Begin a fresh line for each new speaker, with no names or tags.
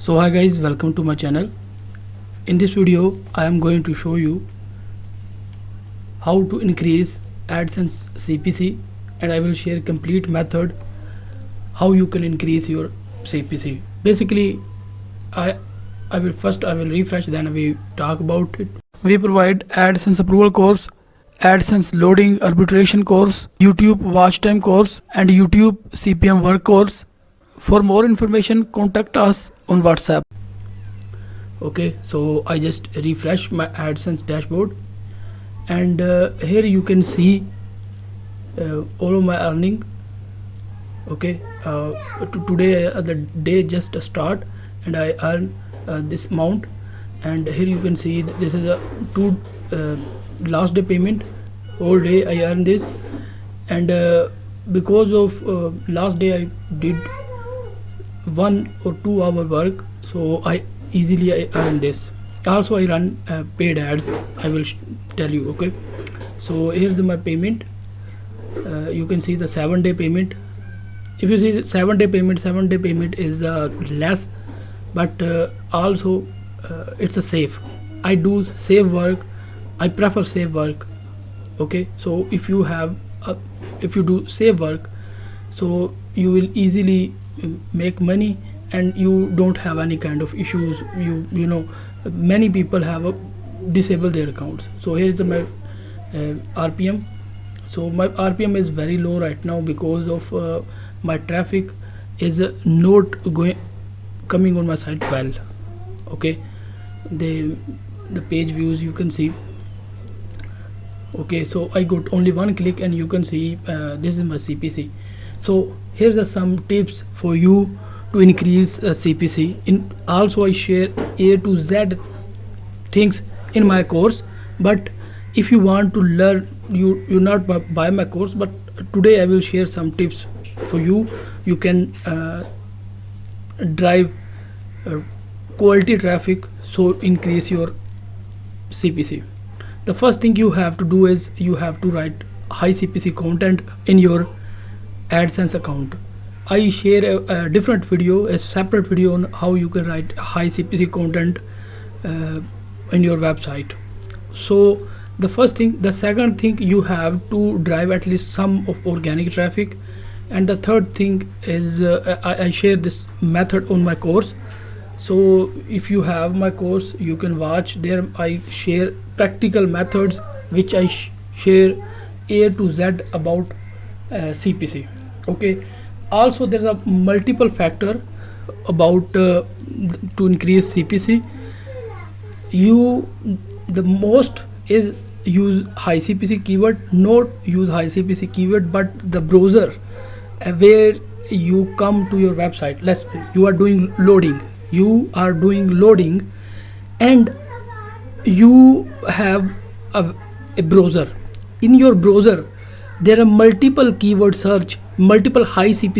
So hi guys, welcome to my channel. In this video I am going to show you how to increase AdSense CPC, and I will share complete method how you can increase your CPC. Basically I will refresh, then we talk about it. We provide AdSense approval course, AdSense loading arbitration course, YouTube watch time course, and YouTube CPM work course. For more information, contact us on WhatsApp. Okay, so I just refresh my AdSense dashboard, and here you can see all of my earning. Okay, today the day just start and I earn this amount, and here you can see this is a two last day payment. All day I earn this, and because of last day I did 1 or 2 hour work, so I earn this. Also I run paid ads, I will tell you. Okay, so here's my payment. You can see the 7-day payment. If you see 7-day payment is less, but also it's a safe. I do save work, I prefer save work. Okay, so if you do save work, so you will easily make money and you don't have any kind of issues. You know, many people have disable their accounts. So here is my RPM. So my RPM is very low right now because of my traffic is not coming on my site well. Okay, the page views you can see. Okay, so I got only 1 click and you can see this is my CPC. So here's some tips for you to increase CPC. Also I share A to Z things in my course, but if you want to learn, you not buy my course, but today I will share some tips for you. You can drive quality traffic, so increase your CPC. The first thing you have to do is you have to write high CPC content in your AdSense account. I share a different video, a separate video on how you can write high CPC content in your website. So the second thing, you have to drive at least some of organic traffic, and the third thing is I share this method on my course. So if you have my course, you can watch there. I share practical methods which I share A to Z about CPC. Okay, also there's a multiple factor about to increase CPC. The most is use high CPC keyword, not use high CPC keyword, but the browser where you come to your website. You are doing loading and you have a browser. In your browser there are multiple keyword search, multiple high CPC